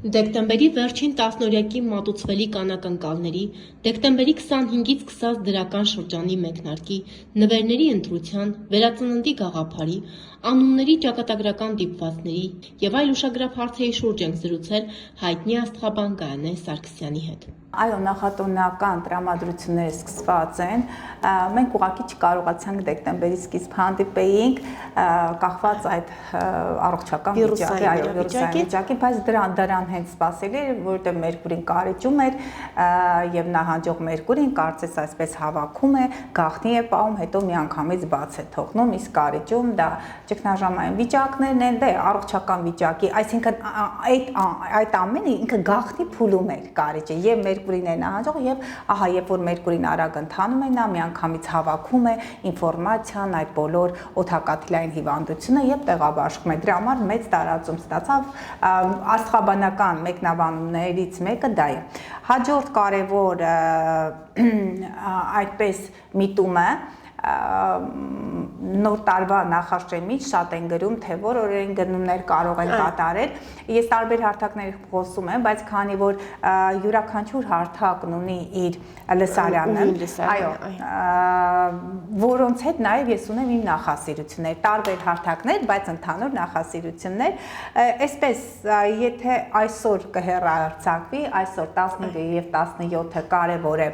Դեկտեմբերի վերջին տասնօրյակի մատուցվելիք անակնկալների, դեկտեմբերի 25-ից 20 դրական շրջանի մեկնարկի, նվերների ընտրության, վերածննդի գաղափարի, անունների ճակատագրական դիպվածների և այլ ուշագրավ հարցերի շուրջ ենք զրուցել հայտնի աստղաբան Գայանե Սարգսյանի հետ։ Այո, նախատոնական տրամադրությունները սկսված են, մենք ուղղակի չկարողացանք դեկտեմբերի սկիզբ հանդիպեինք, կախված այդ առողջական վիճակի, բայց դրան հենց սպասելի էր, որովհետև Մերկուրին կարիճում էր եւ նահանջող Մերկուրին կարծես այսպես հավաքում է, գաղտնի է պահում, հետո միանգամից բաց է թողնում, իսկ կարիճում դա ճգնաժամային վիճակներն են, առողջական վիճակի, այսինքն այդ ամենը ինքը գաղտնի փուլում է կարիճը եւ Մերկուրին է նահանջող եւ ահա երբ որ Մերկուրին արագ ընթանում է նա միանգամից հավաքում է ինֆորմացիան, այդ բոլոր օդակաթիլային հիվանդությունը եւ տեղաբաշխում է։ Դրա համար մեծ տարածում ստացավ աստղաբանական մեկնաբանումներից մեկը դա է։ Հաջորդ կարևոր այդպես միտումը նոր տարվա նախաշեմից շատ են գրում, թե որ օրերին գնումներ կարող են կատարել։ Ես տարբեր հարթակների խոսում եմ, բայց քանի որ յուրաքանչյուր հարթակն ունի իր լսարանը, այո, որոնց հետ նաև ես ունեմ իմ նախասիրություններ, տարբեր հարթակներ, բայց ընդհանուր նախասիրություններ։ Այսպես, եթե այսօր կհեռարձակվի, այսօր 15-ը եւ 17-ը կարևոր է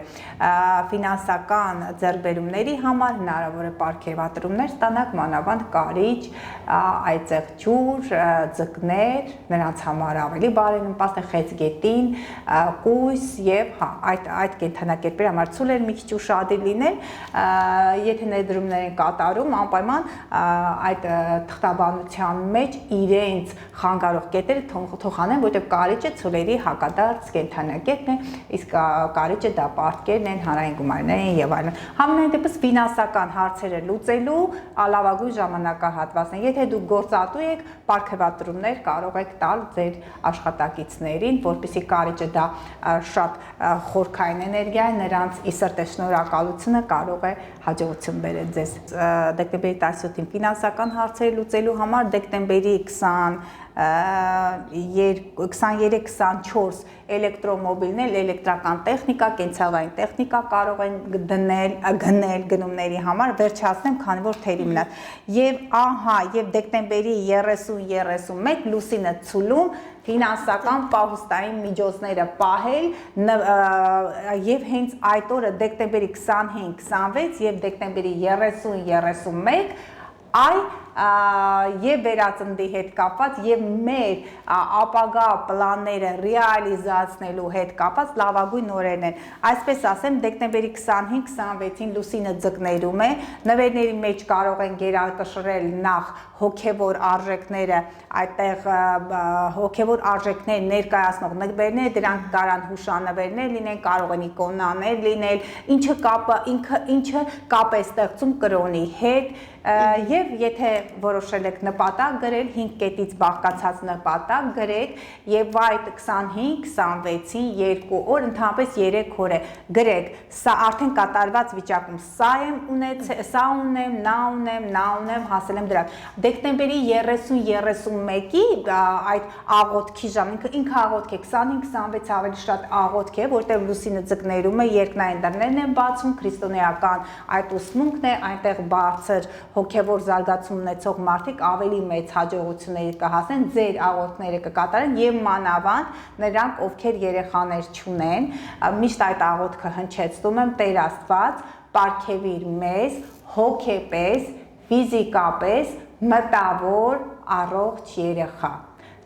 ֆինանսական ձեռքբերումների համար, հնարավոր է պարգևատրումներ ստանաք, մանավանդ կարիճ, այծեղ ջուր, ձկներ, նրանց համար ավելի բարենպաստ է խեցգետին, կույս եւ այդ կենդանակերպերի համար ցուլեր մի քիչ ուշադիր լինել, եթե ներդրումներ են կատարում, անպայման այդ թղթաբանության մեջ իրենց խանգարող կետերը թող անեն, որտեղ կարիճը ցուլերի հակադարձ կենդանակերպն է, իսկ կարիճը դա պարտքերն են, հանրային գումարներ են եւ այլն։ Համենայն դեպս ֆինանսական հարցերը լուծելու լավագույն ժամանակահատվածն է։ Եթե դուք գործատու եք, պարգևատրումներ կարող եք տալ ձեր աշխատակիցներին, որպեսզի կարիճը դա շատ խորքային էներգիա է, նրանց ի սրտե շնորհակալությունը կարող է հաջողություն բերել ձեզ։ Դեկտեմբերի 17-ին ֆինանսական հարցերը լուծելու համար դեկտեմբերի 23-24 էլեկտրոմոբիլներ, էլեկտրական տեխնիկա, կենցաղային տեխնիկա կարող են գնել գնումների համար, վերջացնեմ, քանի որ թերի մնաց։ Եվ ահա, եւ դեկտեմբերի 30-31 լուսինը ցուլում ֆինանսական պահուստային միջոցները պահել եւ հենց այդ օրը դեկտեմբերի 25-26 եւ դեկտեմբերի 30-31 եւ վերածնդի հետ կապված եւ մեր ապագա պլանները ռեալիզացնելու հետ կապված լավագույն օրերն են։ Այսպես ասեմ, դեկտեմբերի 25-26-ին լուսինը ձկներում է, նվերների մեջ կարող են գերակշռել նախ հոգևոր արժեքները, այդտեղ հոգևոր արժեքներ ներկայացնող նվերներ, դրանք կարան հուշանվերներ լինեն, կարող են իկոնաներ լինել, ինչը կապ է ստեղծում կրոնի հետ, եւ եթե որոշել եք նպատակ գրել 5 կետից բաղկացած նպատակ գրեք եւ այդ 25-26-ին 2 օր, ընդհանրապես 3 օր է գրեք, սա արդեն կատարված վիճակում, սա ունեմ, նա ունեմ, հասել եմ դրան։ Դեկտեմբերի 30-31-ի այդ աղոթքի ժամ, ինքը աղոթք է, 25-26 ավելի շատ աղոթք է, որտեղ լուսինը ձկներում է, երկնային դռներն են բացում, քրիստոնեական այդ ուսմունքն է, այնտեղ բարձր հոգևոր զարգացում ունեցող մարդիկ ավելի մեծ հաջողությունների կհասնեն, ձեր աղոթքները կկատարեն եւ մանավանդ նրանք, ովքեր երեխաներ չունեն, միշտ այդ աղոթքը հնչեցնում եմ, Տեր Աստված, պարգևիր մեզ հոգեպես, ֆիզիկապես մտավոր առողջ երեխա։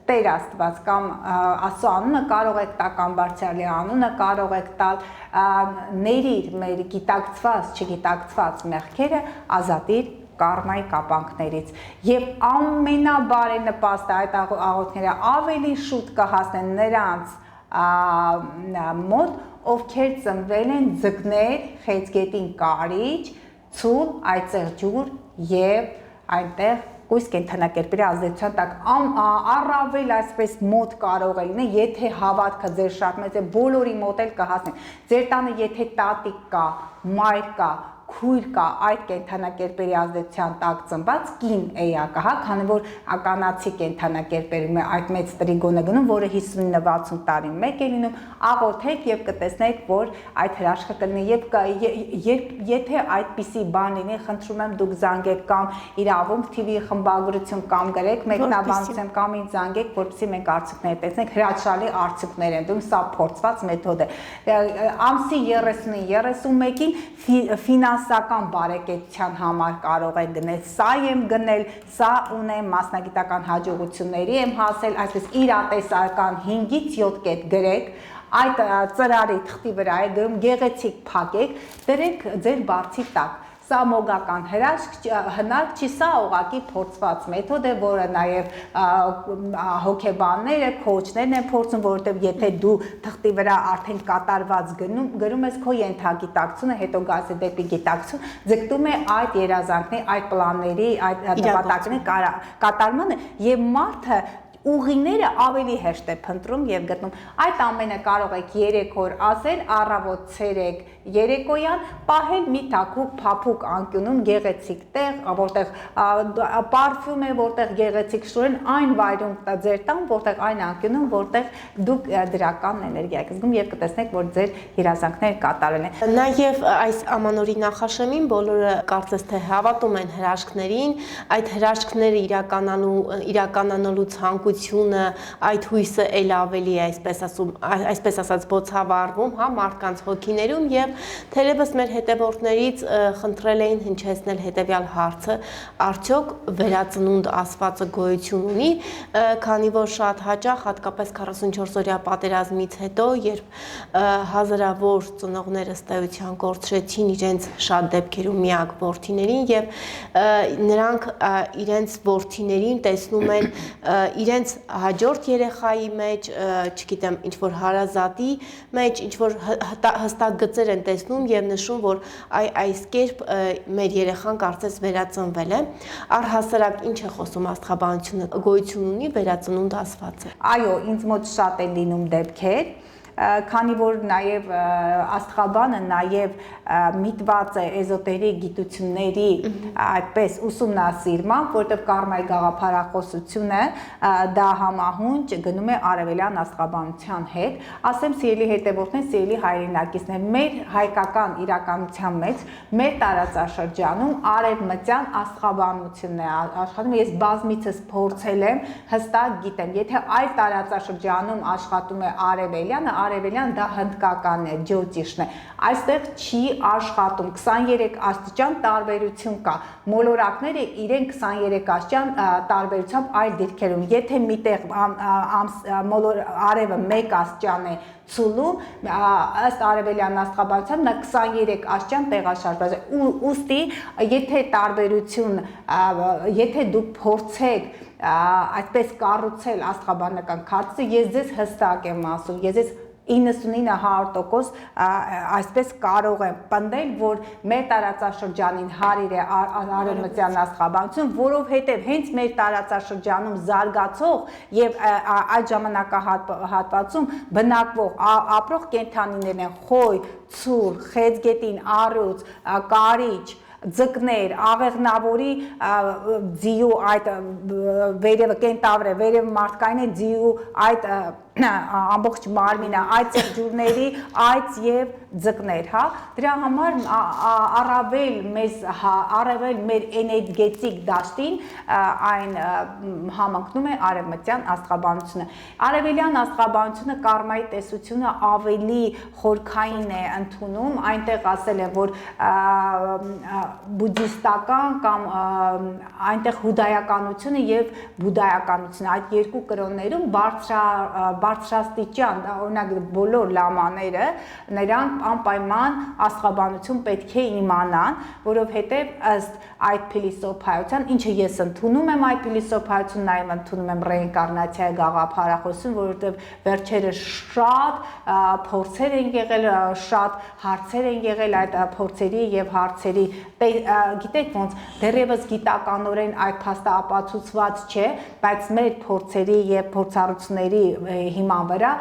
Տեր Աստված կամ Աստծո անունը կարող եք տալ կամ Բարձրյալի անունը կարող եք տալ, ներիր մեր գիտակցված, չգիտակցված մեղքերը, ազատիր կարմայի կապանքներից եւ ամենաբարենպաստը այդ աղոթքները ավելի շուտ կհասնեն նրանց մոտ, ովքեր ծնվել են ձկներ, խեցգետին կարիճ, ցուլ, այծեղ ջուր եւ այնտեղ կույս կենդանակերպերի ազդեցության տակ առավել այսպես մոտ կարող է լինել, եթե հավատքը ձեր շատ մեծ է, բոլորի մոտ էլ կհասնի։ Ձեր տանը եթե տատիկ կա, մայր կա, քույր կա այդ կենթանակերպերի ազդեցության տակ ծնված կին էակը, հա, քանի որ ականացի կենթանակերպերում է այդ մեծ տրիգոնը գնում, որը 59-60 տարի մեկ է լինում, աղոթեք եւ կտեսնեք, որ այդ հրաշքը կլինի եւ եթե այդպիսի բան լինի, խնդրում եմ դուք զանգեք կամ իրավունք TV խմբագրություն կամ գրեք մեկնաբանությամբ կամ ինձ զանգեք, որպեսզի մենք արդյունքներ տեսնենք, հրաշալի արդյունքներ են դնում, սա փորձված մեթոդ է։ Ամսի 30-31-ին ֆինանսական բարեկեցության համար կարող եք գնել, սա եմ գնել, սա ունեմ մասնագիտական հաջողությունների եմ հասել, այսպես իրատեսական 5-ից 7 կետ գրեք, այդ ծրարի թղթի վրա է գրում, գեղեցիկ փակեք, դրեք ձեր բարձի տակ։ Սա մոգական հրաշք հնարք չի, սա ուղղակի փորձված մեթոդ է, որը նաև հոգեբանները, քոուչներն են փորձում, որովհետև եթե դու թղթի վրա արդեն կատարված գրում ես քո ենթագիտակցությունը, հետո գալիս է դեպի գիտակցություն, ձգտում է այդ երազանքների, այդ պլանների, այդ նպատակների կատարմանը եւ մարդը ուղիները ավելի հեշտ է փնտրում եւ գտնում։ Այդ ամենը կարող եք 3 օր ասել, առավոտ, ցերեկ, երեկոյան, պահել մի թակուկ փափուկ անկյունում, գեղեցիկ տեղ, որտեղ պարֆյում է, որտեղ գեղեցիկ շուրեն, այն վայրում ձեր տան, որտեղ այն անկյունում, որտեղ դուք դրական էներգիա եք զգում եւ կտեսնեք, որ ձեր երազանքները կատարել են։ Նաեւ այս ամանորի նախաշեմին բոլորը կարծես թե հավատում են հրաշքներին, այդ հրաշքները իրականանալու ցանկությունը, այդ հույսը ել ավելի է, այսպես ասած բոցավառվում, հա, մարդկանց հոգիներում եւ թերևս մեր հետևորդներից խնդրել էին հնչեցնել հետեւյալ հարցը. արդյոք վերածնունդ ասվածը գոյություն ունի, քանի որ շատ հաճախ, հատկապես 44-օրյա պատերազմից հետո, երբ հազարավոր ծնողները ըստ էության կորցրեցին իրենց շատ դեպքերում միակ որդիներին եւ նրանք իրենց որդիներին տեսնում են իրենց հաջորդ երեխայի մեջ, չգիտեմ, ինչ որ հարազատի մեջ, ինչ որ հստակ գծեր են տեսնում եւ նշում, որ այս կերպ մեր երեխան կարծես վերածնվել է, առհասարակ ինչ է խոսում աստղաբանությունը, գոյություն ունի վերածնունդ ասվածը։ Այո, ինձ մոտ շատ են լինում դեպքեր, քանի որ նաև աստղաբանը նաև միտված է էզոտերիկ գիտությունների այդպես ուսումնասիրման, որտեղ կարմայի գաղափարախոսությունը դա համահունչ գնում է արևելյան աստղաբանության հետ, ասեմ սիրելի հետևորդներ, սիրելի հայրենակիցներ, մեր հայկական իրականության մեջ, մեր տարածաշրջանում արևմտյան աստղաբանությունն է աշխատում, ես բազմիցս փորձել եմ, հստակ գիտեմ, եթե այլ տարածաշրջանում աշխատում է արևելյան դա հնդկականն է, ջյոտիշն է, այստեղ չի աշխատում, 23 աստիճան տարբերություն կա, մոլորակները իրեն 23 աստիճան տարբերությամբ այլ դիրքերում, եթե միտեղ արևը 1 աստիճան է ցուլում, ըստ արևելյան աստղաբանության նա 23 աստիճան տեղաշարժված է, ուստի եթե տարբերություն, եթե դուք փորձեք այդպես կառուցել աստղաբանական քարտեզը, ես ձեզ հստակ եմ ասում, ես ձեզ 99% այսպես կարող եմ պնդել, որ մեր տարածաշրջանին հարիր է արևմտյան աստղաբանություն, որովհետև հենց մեր տարածաշրջանում զարգացող եւ այդ ժամանակահատվածում բնակվող ապրող կենդանիներն են խոյ, ցուր, խեցգետին, առյուծ, կարիճ, ձկներ, աղեղնավորի ձիու այդ վերևը կենտավր է, վերևը մարդկային է ձիու այդ ամբողջ մարմինը, այդ ջուրների այծ եւ ձկներ, հա, դրա համար առավել մեր էներգետիկ դաշտին այն համընկնում է արևմտյան աստղաբանությունը։ Արևելյան աստղաբանությունը կարմայի տեսությունը ավելի խորքային է ընդունում, այնտեղ ասել են, որ բուդդիստական կամ այնտեղ հուդայականությունը եւ բուդայականությունը այդ երկու կրոններում բարձրաստիճան, օրինակ բոլոր լամաները, նրանք անպայման աստղաբանություն պետք է իմանան, որովհետև ըստ այդ փիլիսոփայության, ինչը ես ընդունում եմ այդ փիլիսոփայությունն, նաև ընդունում եմ ռեինկարնացիայի գաղափարախոսություն, որովհետև վերջերս շատ փորձեր են եղել, շատ հարցեր են եղել այդ փորձերի եւ հարցերի, գիտեք ոնց, դեռևս գիտականորեն այդ փաստը ապացուցված չէ, բայց մեր փորձերի եւ փորձառությունների հիման վրա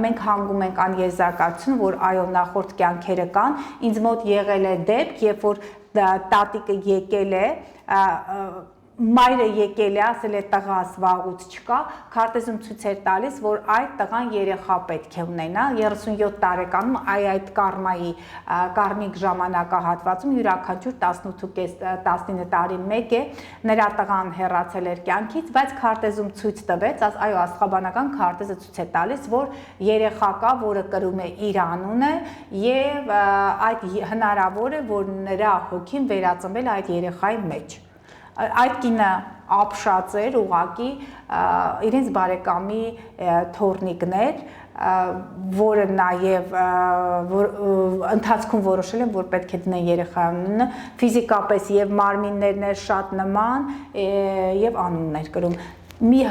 մենք հանգում ենք այն եզրակացություն, որ այո նախորդ կյանքերը կան, ինձ մոտ եղել է դեպք, երբ որ տատիկը եկել է, մայրը եկել է, ասել է տղաս վաղուց չկա, քարտեզում ցույց էր տալիս, որ այդ տղան երեխա պետք է ունենա, 37 տարեկանում այդ կարմիկ ժամանակահատվածում յուրաքանչյուր 18-19 տարի մեկ է, նրա տղան հեռացել էր կյանքից, բայց քարտեզում ցույց տվեց, այո, աստղաբանական քարտեզը ցույց է տալիս, որ երեխա կա, որը կրում է իր անունը եւ այդ հնարավոր է, որ նրա հոգին վերածնվել այդ երեխայի մեջ։ Այդ կինը ապշած էր ուղակի իրենց բարեկամի թորնիկներ, որը նաև ընթացքում որոշել են, որ պետք է դնեն երեխային, ֆիզիկապես եւ մարմիններն էր շատ նման եւ անուններ կրում։ Մի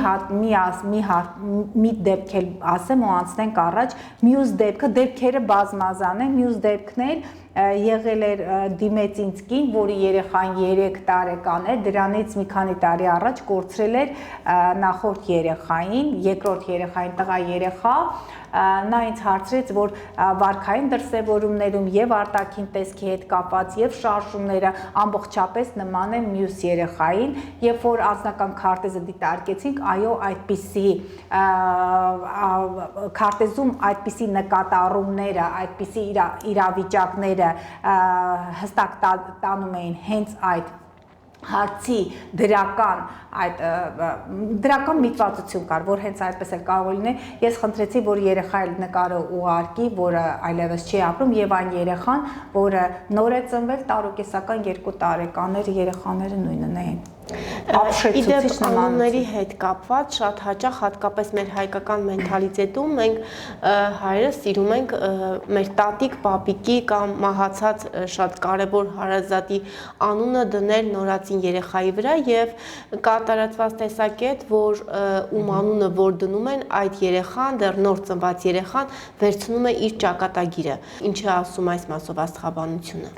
դեպք էլ ասեմ ու անցնենք առաջ, մյուս դեպքերը բազմազան են, մյուս դեպքն էլ եղել էր դիմեց ինձ կին, որի երեխան 3 տարեկան էր, դրանից մի քանի տարի առաջ կորցրել էր նախորդ երեխային, երկրորդ երեխային տղա երեխա, նա ինձ հարցրեց, որ վարքային դրսևորումներում եւ արտաքին տեսքի հետ կապված եւ շարժումները ամբողջապես նման են մյուս երեխային, երբ որ անձնական քարտեզը դիտարկեցինք, այո, այդպիսի քարտեզում այդպիսի նկատառումները, այդպիսի իրավիճակները հստակ տանում էին հենց այդ հարցի դրական միտվածություն կար, որ հենց այդպես էլ կարող է լինել, ես խնդրեցի, որ երեխայի նկարը ուղարկի, որը այլևս չի ապրում եւ այն երեխան, որը նոր է ծնվել, տարուկեսական 2 տարեկաներ երեխաները նույնն էին։ Իդեպ անունների հետ կապված շատ հաճախ հատկապես մեր հայկական մենթալիտետում մենք հայերս սիրում ենք մեր տատիկ, պապիկի կամ մահացած շատ կարևոր հարազատի անունը դնել նորածին երեխայի վրա եւ կա տարածված տեսակետ, որ ում անունը որ դնում են, այդ երեխան, դեռ նոր ծնված երեխան վերցնում է իր ճակատագիրը։ Ինչ է ասում այս մասով աստղաբանությունը։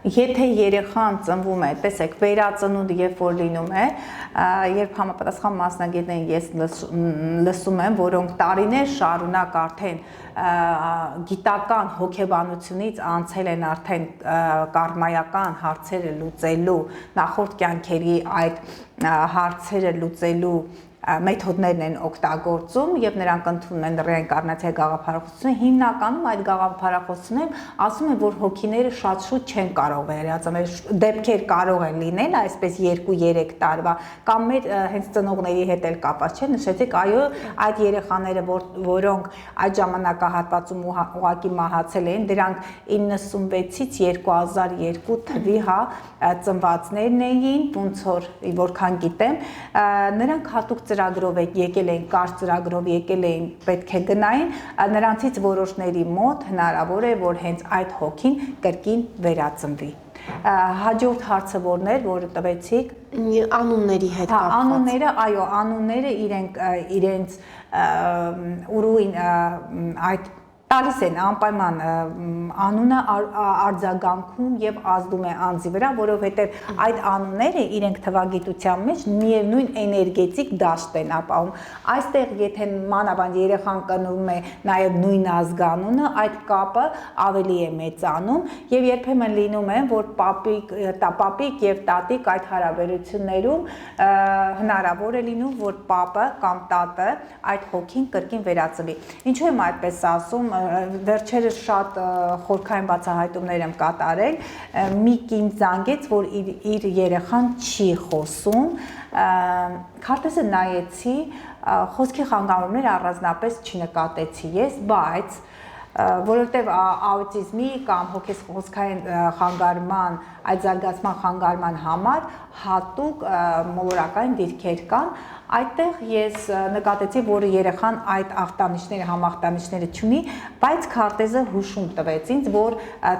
Եթե երեխան ծնվում է, տեսեք, վերածնունդ երբ որ լինում է, երբ համապատասխան մասնագետներին ես լսում եմ, որոնք տարիներ շարունակ արդեն գիտական հոգեբանությունից անցել են արդեն կարմայական հարցերը լուծելու, նախորդ կյանքերի այդ հարցերը լուծելու մեթոդներն են օգտագործում եւ նրանք ընդունում են ռեինկարնացիայի գաղափարախոսությունը, հիմնականում այդ գաղափարախոսությունում ասում են, որ հոգիները շատ շուտ չեն կարող վերածնել, դեպքեր կարող են լինել այսպես 2-3 տարվա, կամ մեր հենց ծնողների հետ էլ կապված չէ, նշեցիք, այո, այդ երեխաները, որոնք այդ ժամանակահատվածում ուղղակի մահացել են, դրանք 96-ից 2002 թվի ծնվածներն էին, ոնց որքան գիտեմ, նրանք հատուկ ծրագրով եկել էին, կարճ ծրագրով եկել էին, պետք է գնային, նրանցից որոշների մոտ հնարավոր է, որ հենց այդ հոգին կրկին վերածնվի։ Հաջորդ հարցը որն էր, որը տվեցիք, անունների հետ կապված։ Անունները, այո, անունները իրենց ուրույն այդ տալիս են անպայման անունը արձագանքում եւ ազդում է անձի վրա, որովհետեւ այդ անունները իրենք թվագիտության մեջ միևնույն էներգետիկ դաշտ են ապահովում։ Այստեղ եթե մանավանդ երեխան կրում է նաեւ նույն ազգանունը, այդ կապը ավելի է մեծանում եւ երբեմն լինում է, որ պապիկ եւ տատիկ այդ հարաբերություններում հնարավոր է լինում, որ պապը կամ տատը այդ հոգին կրկին վերածվի։ Ինչու եմ այդպես ասում, վերջերս շատ խորքային բացահայտումներ եմ կատարել, մի կին զանգեց, որ իր երեխան չի խոսում, քարտեզը նայեցի, խոսքի խանգարումներ առանձնապես չնկատեցի ես, բայց որովհետև աուտիզմի կամ հոգեխոսքային խանգարման, այդ զարգացման խանգարման համար հատուկ մոլորակային դիրքեր կան, այդտեղ ես նկատեցի, որ երեխան այդ ախտանիշները, համախտանիշները չունի, բայց քարտեզը հուշում տվեց ինձ, որ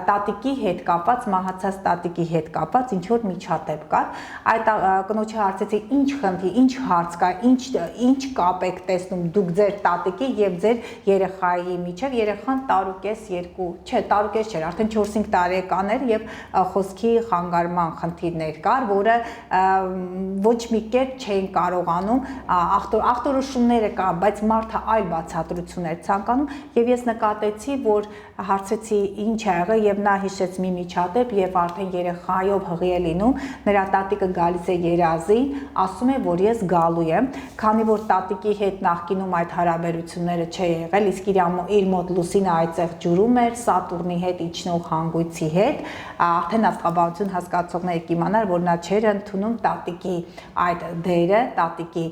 տատիկի հետ կապված, մահացած տատիկի հետ կապված ինչ որ միջադեպ կար, այդ կնոջը հարցեցի, ինչ խնդի, ինչ հարց կա, ինչ կապ եք տեսնում դուք ձեր տատիկի եւ ձեր երեխայի միջև, երեխան տարուկես 2, չէ, տարուկես չէր, արդեն 4-5 տարեկան էր եւ խոսքի խանգարման խնդիրներ կար, որը ոչ մի կերպ չէին կարողանում ախտորոշումները կա, բայց մարդը այլ բացատրություն էր ցանկանում եւ ես նկատեցի, որ հարցեցի ինչ է եղել եւ նա հիշեց մի միջադեպ եւ արդեն երեխայով հղի է լինում, նրա տատիկը գալիս է երազին, ասում է, որ ես գալու եմ, քանի որ տատիկի հետ նախկինում այդ հարաբերությունները չէ եղել, իսկ իր մոտ Լուսինը այդտեղ ջուրում էր Սատուրնի հետ իջնող հանգույցի հետ, արդեն աստղաբանություն հասկացողները կիմանար, որ նա չէր ընդունում տատիկի այդ դերը, տատիկի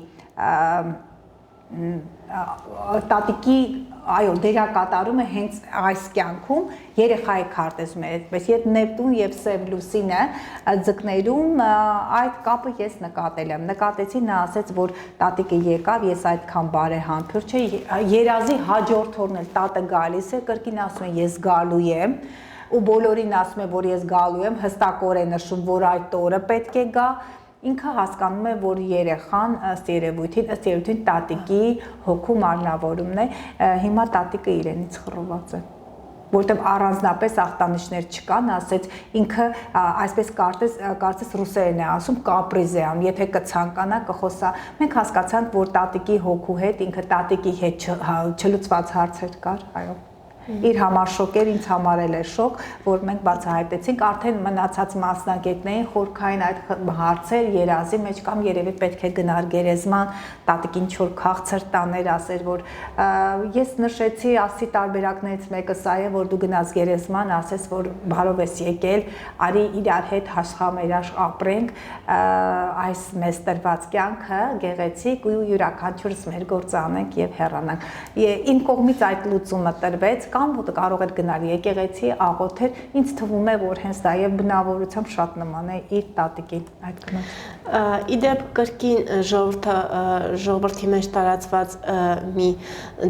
այո, դերակատարումը հենց այս կյանքում երեխայի քարտեզում է, այդպես երբ Նեպտուն եւ Սև Լուսինը ձկներում այդ կապը ես նկատել եմ, նկատեցի նա ասեց, որ տատիկը եկավ, ես այդքան բարեհամբույր չէի, երազի հաջորդ օրն էլ տատը գալիս է, կրկին ասում է ես գալու եմ, ու բոլորին ասում է, որ ես գալու եմ, հստակորեն նշում, որ այդ օրը պետք է գա, ինքը հասկանում է, որ երեխան ըստ երևույթին տատիկի հոգու մարմնավորումն է, հիմա տատիկը իրենից խռոված է, որտեղ առանձնապես ախտանիշներ չկան, ասեց ինքը այսպես կարծես ռուսերեն է ասում, կապրիզ է անում, եթե կցանկանա կխոսա, մենք հասկացանք, որ տատիկի հոգու հետ, ինքը տատիկի հետ չլուծված հարցեր կար, այո։ Իր համար շոկ էր, ինձ համար էլ էր շոկ, որ մենք բացահայտեցինք, արդեն մնացած մասնագետներին խորքային այդ հարցեր երազի մեջ կամ երևի պետք է գնար գերեզման, տատիկին ինչ-որ քաղցր տաներ, ասեր, որ ես նշեցի, ասի տարբերակներից մեկը սա է, որ դու գնաս գերեզման, ասես, որ բարով ես եկել, արի իրար հետ հաշխամերաշ ապրենք, այս մեզ տրված կյանքը գեղեցիկ ու յուրաքանչյուրս մեր գործը անենք եւ հեռանանք։ Իմ կողմից այդ լուծումը տրվեց, կամ կարող էր գնալ եկեղեցի, աղոթեր, ինձ թվում է, որ հենց դա եւ բնավորությամբ շատ նման է իր տատիկին այդ կնոջ։ Իդեպ կրկին ժողովրդի մեջ տարածված մի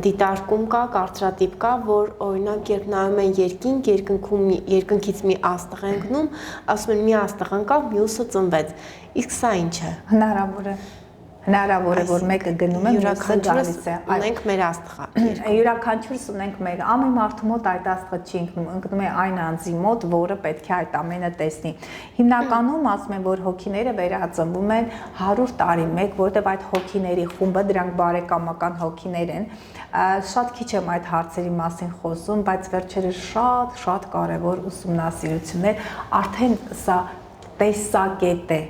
դիտարկում կա, կարծրատիպ կա, որ օրինակ երբ նայում են երկնքից մի աստղ է ընկնում, ասում են մի աստղ ընկավ, մյուսը ծնվեց։ Իսկ սա ինչ է։ Հնարավոր է, որ մեկը գնում է, մյուսը գալիս է։ Ունենք մեր աստղը։ Յուրաքանչյուրս ունենք մեր, ամեն մարդու մոտ այդ աստղը չի ընկնում, ընկնում է այն անձի մոտ, որը պետք է այդ ամենը տեսնի։ Հիմնականում ասում են, որ հոգիները վերածնվում են 100 տարի մեկ, որտեղ այդ հոգիների խումբը, դրանք բարեկամական հոգիներ են, շատ քիչ եմ այդ հարցերի մասին խոսում, բայց վերջերս շատ կարևոր ուսումնասիրություններ, արդեն սա տեսակետ է,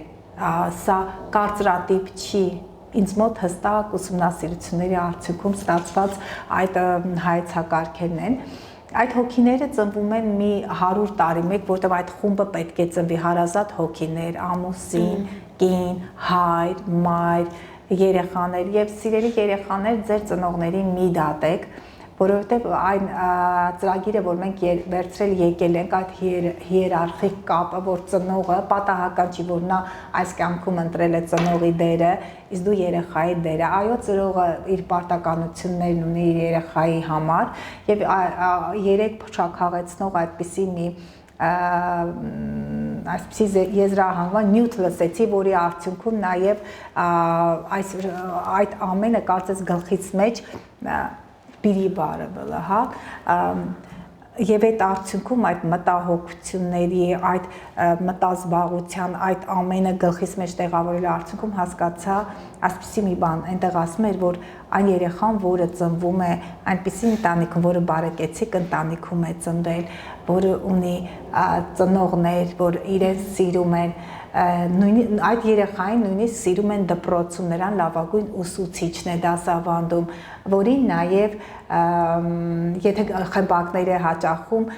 սա կարծրատիպ չի, ինձ մոտ հստակ ուսումնասիրությունների արդյունքում ստացված այդ հայեցակարգերն են, այդ հոգիները ծնվում են մի 100 տարի մեկ, որտեղ այդ խումբը պետք է ծնվի հարազատ հոգիներ, ամուսին, կին, հայր, մայր, երեխաներ եւ սիրելի երեխաներ ձեր ծնողներին մի դատեք, որովհետև այն ծրագիրը, որ մենք վերցրել եկել ենք այդ հիերարխիկ կապը, որ ծնողը պատահական չի, որ նա այս կյանքում ընտրել է ծնողի դերը, իսկ դու երեխայի դերը, այո, ծնողը իր պարտականություններն ունի իր երեխայի համար եւ երեք փչակաղեցնող այդպիսի մի այսպիսի եզրահանգման նյութ լսեցի, որի արդյունքում նաեւ այդ ամենը կարծես գլխից մեջ բիրի բարը բլա, հա, եւ այդ արդյունքում այդ մտահոգությունների, այդ մտազբաղության, այդ ամենը գլխից մեջ տեղավորելու արդյունքում հասկացա այսպիսի մի բան, այնտեղ ասում էր, որ այն երեխան, որը ծնվում է այնպիսի ընտանիքում, որը բարեկեցիկ ընտանիքում է ծնվել, որը ունի ծնողներ, որ իրեն սիրում են, այդ երեխային նույնիսկ սիրում են դպրոցում, նրան լավագույն ուսուցիչն է դասավանդում, որին նաև եթե խմբակներ է հաճախում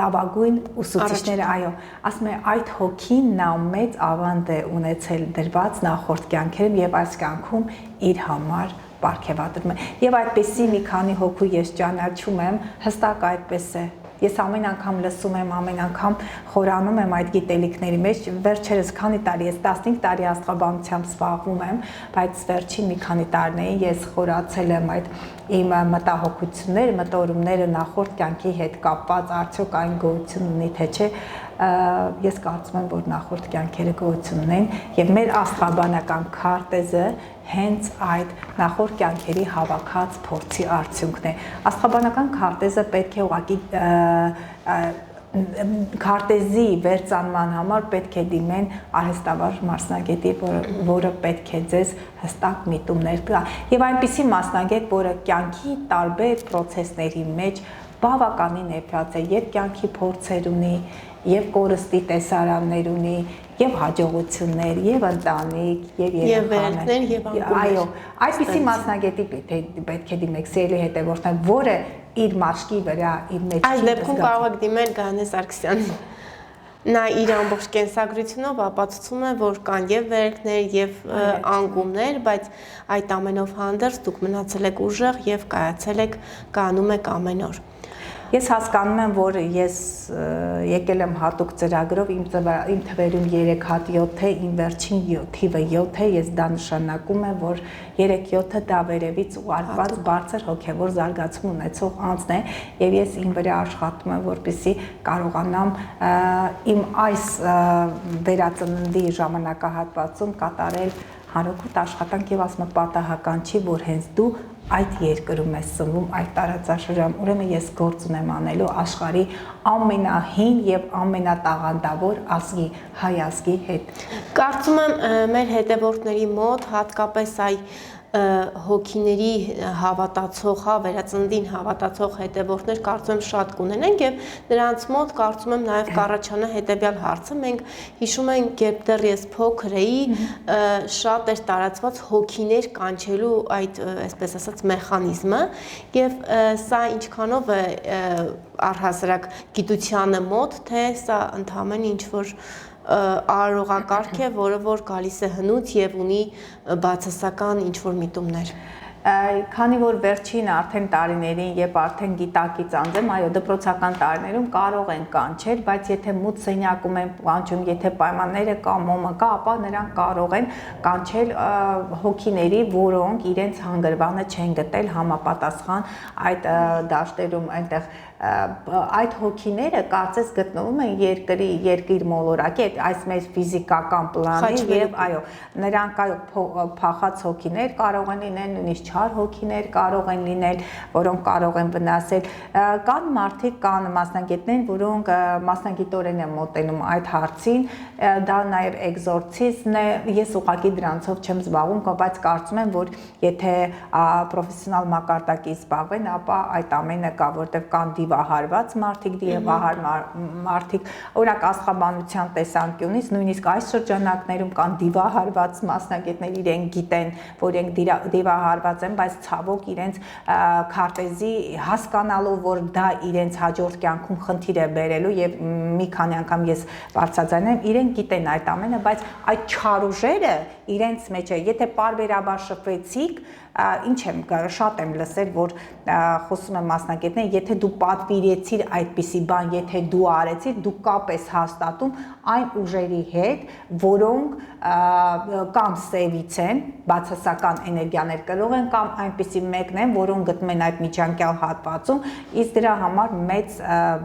լավագույն ուսուցիչները, այո, ասում է այդ հոգին նա մեծ ավանդ է ունեցել դրված նախորդ կյանքերում եւ այս կյանքում իր համար պարգևատրում է։ Եվ այդպեսի մի քանի հոգու ես ճանաչում եմ, հստակ այդպես է։ Ես ամեն անգամ լսում եմ, ամեն անգամ խորանում եմ այդ գիտելիքների մեջ, վերջերս քանի տարի, ես 15 տարի աստղաբանությամբ զբաղվում եմ, բայց վերջին մի քանի տարիներին ես խորացել եմ այդ իմ մտահոգությունները, մտորումները նախորդ կյանքի հետ կապված, արդյոք այն գոյություն ունի թե չէ, ես կարծում եմ, որ նախորդ կյանքերը գոյություն ունեն եւ մեր աստղաբանական քարտեզը հենց այդ նախորդ կյանքերի հավաքած փորձի արդյունքն է։ Աստղաբանական քարտեզը պետք է ուղղակի քարտեզի վերծանման համար պետք է դիմեն արհեստավար մասնագետի, որը պետք է ձեզ հստակ միտումներ տա։ Եվ այնպիսի մասնագետ, որը կյանքի տարբեր process-ների մեջ բավականին էփած է, եւ կյանքի փորձեր ունի, եւ կորստի տեսարաններ ունի, եւ հաջողություններ, եւ ընտանիք, եւ երեխաներ, եւ անկումներ։ Այո, այսպիսի մասնագետի պետք է դիմեք սիրելի հետևորդներ, որը իր մաշկի վրա, իր մեջ Այս դեպքում կարող եք դիմել Գայանե Սարգսյանին։ Նա իր ամբողջ կենսագրությունով ապացուցում է, որ կան եւ վերելքներ, եւ անկումներ, բայց այդ ամենով հանդերձ դուք մնացել եք ուժեղ եւ կայացել եք, կանում եք ամեն օր։ Ես հասկանում եմ, որ ես եկել եմ հատուկ ծրագրով, իմ թվերում 3 հատ 7 է, իմ վերջին թիվը 7 է, ես դա նշանակում է, որ 3-7-ը դա վերևից ուղարկված բարձր հոգևոր զարգացում ունեցող անձն է, եւ ես իմ վրա աշխատում եմ, որպեսզի կարողանամ իմ այս վերածննդի ժամանակահատվածում կատարել հանրօգուտ աշխատանք եւ ասում եմ պատահական չի, որ հենց դու այդ երկրում ես սնվում, այդ տարածաշրջանում, ուրեմն ես գործ ունեմ անելու աշխարհի ամենահին եւ ամենատաղանդավոր ազգի, հայ ազգի հետ։ Կարծում եմ մեր հետևորդների մոտ հատկապես հոգիների հավատացող, վերածննդին հավատացող հետևորդներ կարծում եմ շատ կունենենք եւ նրանց մոտ կարծում եմ նաեւ կառաջանա հետեւյալ հարցը։ Մենք հիշում ենք, երբ դեռ ես փոքր էի, շատ էր տարածված հոգիներ կանչելու այդ, այսպես ասած, մեխանիզմը եւ սա ինչքանով է առհասարակ գիտությանը մոտ, թե սա ընդհանրապես ինչ որ արարողակարգ է, որը որ գալիս է հնուց եւ ունի բացասական ինչ որ միտումներ։ Քանի որ վերջին արդեն տարիներին, երբ արդեն գիտակից անձեմ, այո, դպրոցական տարիներում կարող են կանչել, բայց եթե մութ սենյակում են կանչում, եթե պայմանները կա, մոմը կա, ապա նրանք կարող են կանչել հոգիների, որոնք իրենց հանգրվանը չեն գտել համապատասխան այդ դաշտերում, այնտեղ այդ հոգիները կարծես գտնվում են երկիր մոլորակի, այս մեր ֆիզիկական պլանի եւ այո, նրանք փախած հոգիներ կարող են լինել, նույնիսկ չար հոգիներ կարող են լինել, որոնք կարող են վնասել։ Կան մարդիկ, կան մասնագետներ, որոնք մասնագիտորեն են մոտենում այդ հարցին, դա նաեւ էկզորցիզմն է, ես ուղղակի դրանցով չեմ զբաղվում, բայց կարծում եմ, որ եթե պրոֆեսիոնալ մակարդակի զբաղվեն, ապա այդ ամենը կա, որտեղ կան դիվահարված մարդիկ, դիվահար մարդիկ, օրինակ աստղաբանության տեսանկյունից, նույնիսկ այս շրջանակներում կան դիվահարված մասնագետներ, իրենք գիտեն, որ իրենք դիվահարված են, բայց ցավոք իրենց քարտեզի հասկանալով, որ դա իրենց հաջորդ կյանքում խնդիր է բերելու եւ մի քանի անգամ ես բարձրաձայնում, իրենք գիտեն այդ ամենը, բայց այդ չարուժերը իրենց մեջ է, եթե պարբերաբար շփվեցիք, ինչ եմ շատ եմ լսել, որ խոսում եմ մասնագետներ, եթե դու պատվիրեցիր այդպիսի բան, եթե դու արեցիր, դու կապ ես հաստատում այն ուժերի հետ, որոնք կամ սևից են, բացասական էներգիաներ կրող են, կամ այնպիսի մեկն են, որոնք գտնում են այդ միջանկյալ հատվածում, իսկ դրա համար մեծ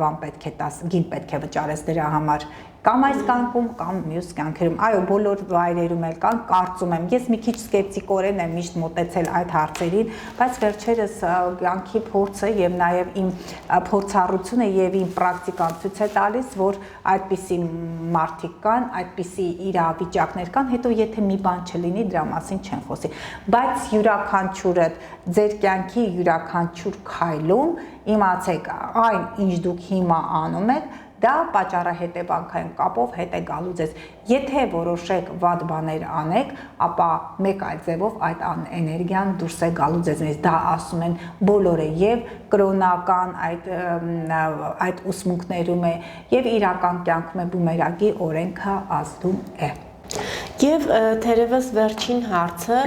բան պետք է տաս, գին պետք է վճարես դրա համար։ Կամ այս կյանքում, կամ մյուս կյանքերում, այո, բոլոր վայրերում էլ կան, կարծում եմ, ես մի քիչ սկեպտիկորեն եմ միշտ մոտեցել այդ հարցերին, բայց վերջերս կյանքի փորձը եւ նաեւ իմ փորձառությունը եւ իմ պրակտիկան ցույց է տալիս, որ այդպիսի մարդիկ կան, այդպիսի իրավիճակներ կան, հետո եթե մի բան չլինի, դրա մասին չեն խոսի, բայց յուրաքանչյուրը ձեր կյանքի յուրաքանչյուր քայլում իմացեք այն, ինչ դուք հիմա անում եք, դա պատճառահետևանքային կապով հետ է գալու ձեզ։ Եթե որոշեք վատ բաներ անեք, ապա մեկ այլ ձևով այդ էներգիան դուրս է գալու ձեզնից։ Դա ասում են բոլորը, եւ կրոնական այդ ուսմունքներում է, եւ իրական կյանքում է բումերանգի օրենքը ազդում է։ Եվ թերևս վերջին հարցը,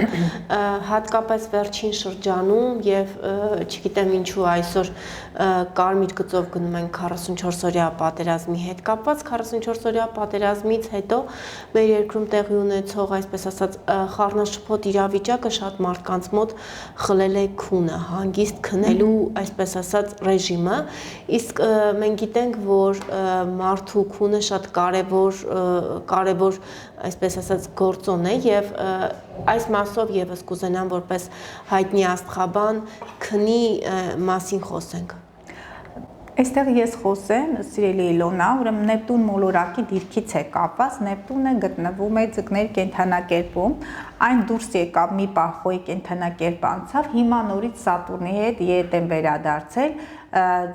հատկապես վերջին շրջանում եւ չգիտեմ ինչու այսօր կարմիր գծով գնում են 44-օրյա պատերազմի հետ կապված, 44-օրյա պատերազմից հետո մեր երկրում տեղի ունեցող, այսպես ասած, խառնաշփոթ իրավիճակը շատ մարդկանց մոտ խլել է քունը, հանգիստ քնելու, այսպես ասած, ռեժիմը, իսկ մենք գիտենք, որ մարդու քունը շատ կարևոր այսպես ասած գործոն է եւ այս մասով եւս կուզենամ որպես հայտնի աստղաբան քնի մասին խոսենք։ Այստեղ ես խոսեմ, սիրելի Իլոնա, ուրեմն Նեպտուն մոլորակի դիրքից է կապված, Նեպտունը գտնվում է ձկների կենդանակերպում, այն դուրս եկավ մի պահ Խոյի կենդանակերպ անցավ, հիմա նորից Սատուրնի հետ ետ են վերադարձել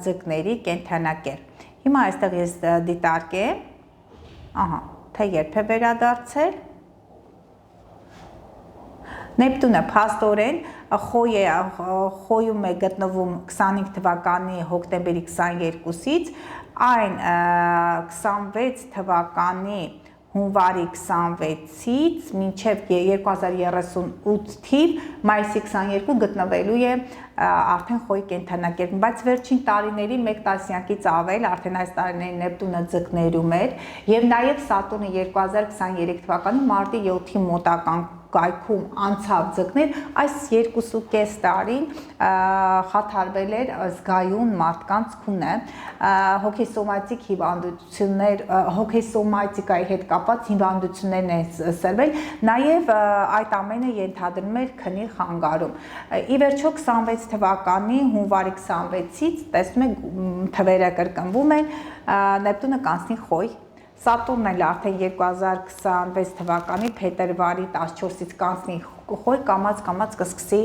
ձկների կենդանակերպ։ Հիմա այստեղ ես դիտարկեմ, ահա, թե երբ է վերադարձել։ Նեպտունը փաստորեն Խոյում է գտնվում 25 թվականի հոկտեմբերի 22-ից, այն 26 թվականի հունվարի 26-ից մինչև 2038 թիվ մայիսի 22 գտնվելու է արդեն Խոյի կենդանակերպում, բայց վերջին տարիների 1 տասնյակից ավել արդեն այս տարիներին Նեպտունը ձկներում էր եւ նաեւ Սատուրնը 2023 թվականի մարտի 7-ի մոտական կայքում անցավ ձկներ, այս 2.5 տարին խաթարվել էր զգայուն մարդկանց քունը, հոգեսոմատիկ հիվանդություններ, հոգեսոմատիկայի հետ կապված հիվանդություններն են սրվել, նաև այդ ամենը ենթադրում էր քնի խանգարում։ Ի վերջո 26 թվականի հունվարի 26-ից տեսնում եք թվերը կրկնվում են, Նեպտունը կանցնի Խոյ, Սատուրնն էլ արդեն 2026 թվականի փետրվարի 14-ից կանցնի Խոյ, կամաց կսկսի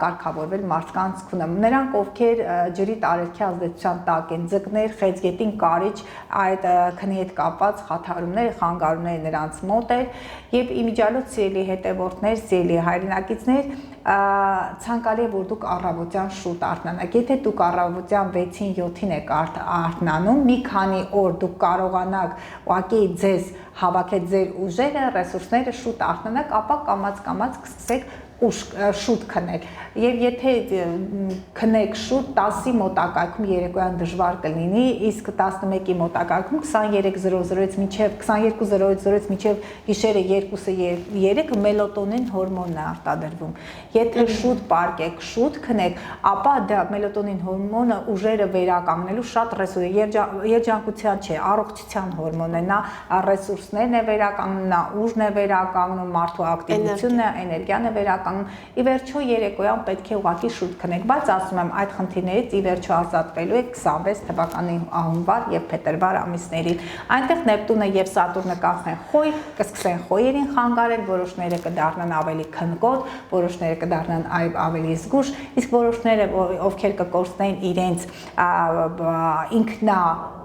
կարգավորվել մարդկանց քունը։ Նրանք, ովքեր ջրի տարերքի ազդեցության տակ են, ձկներ, խեցգետին կարիճ, այդ քնի հետ կապված խաթարումները, խանգարումները նրանց մոտ էր, եւ իմիջիալոց սիրելի հետևորդներ, սիրելի հայրենակիցներ, ցանկալի է որ դուք առավոտյան շուտ արթնանաք։ Եթե դուք առավոտյան 6-ին 7-ին եք արթնանում, մի քանի օր դուք կարողանաք ուղղակի ձեզ հավաքել ձեր ուժերը, ռեսուրսները, շուտ արթնանաք, ապա կամաց կսկսեք շուտ քնել։ Եվ եթե քնեք շուտ 10-ի մոտակայքում երեկոյան դժվար կլինի, իսկ 11-ի մոտակայքում 23:00-ից մինչև 22:00-ից մինչև գիշերը 2-3 մելատոնին հորմոնն է արտադրվում։ Եթե շուտ պարկեք, շուտ քնեք, ապա դա մելատոնին հորմոնը ուժերը վերականգնելու շատ ռեսուրս է, երջանկության չէ, առողջության հորմոնն է, նա ռեսուրսներն է վերականգնում, նա ուժն է վերականգնում, մարդու ակտիվությունն է, էներգիան է վերականգնում։ Ի վերջո երեկոյան պետք է ուղղակի շուտ քնեք, բայց ասում եմ այդ խնդիրներից ի վերջո ազատվելու եք 26 թվականի հունվար եւ փետրվար ամիսներին։ Այնտեղ Նեպտունը եւ Սատուրնը կանցնեն Խոյ, կսկսեն Խոյերին խանգարել, որոշները կդառնան ավելի քնկոտ, որոշները կդառնան ավելի զգուշ, իսկ որոշները ովքեր կկորցնեն իրենց ինքնա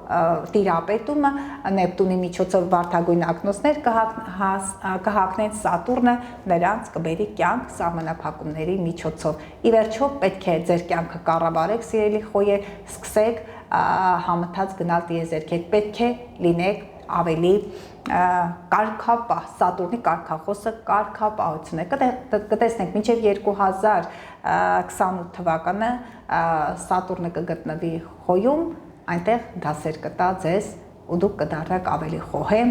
տիրապետումը Նեպտունի միջոցով վարդագույն ակնոցներ կհագնեն, Սատուրնը նրանց կբերի կյանք սահմանափակումների միջոցով։ Ի վերջո պետք է ձեր կյանքը կառավարեք, սիրելի Խոյեր, սկսեք համընթաց գնալ տիեզերքեք, պետք է լինեք ավելի կարգապահ, Սատուրնի կարգախոսը կարգապահություն է։ Կտեսնենք մինչև 2028 թվականը Սատուրնը կգտնվի Խոյում, այնտեղ դասեր կտա ձեզ ու դուք կդառնաք ավելի խոհեմ,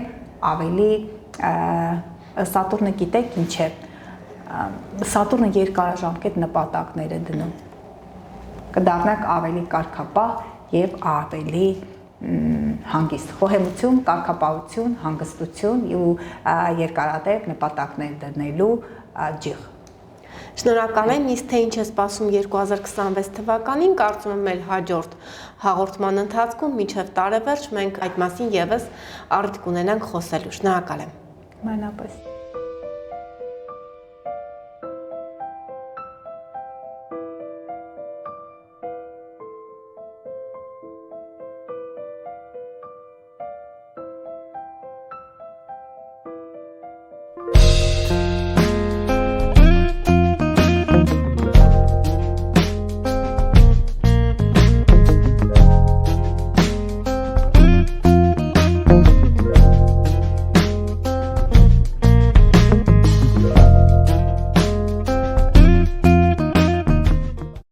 ավելի Սատուրնը գիտեք ինչ է, Սատուրնը երկարաժամկետ նպատակներ է դնում, կդառնաք ավելի կարգապահ եւ ավելի հանգիստ, խոհեմություն, կարգապահություն, հանգստություն ու երկարատև նպատակներ դնելու ջիղ։ Շնորհակալ եմ, իսկ թե ինչ է սպասում 2026 թվականին, կարծում եմ մեր հաջորդ հաղորդման ընթացքում մինչև տարեվերջ մենք այդ մասին եւս առիթ կունենանք խոսելու։ Շնորհակալ եմ։ Մանրապես։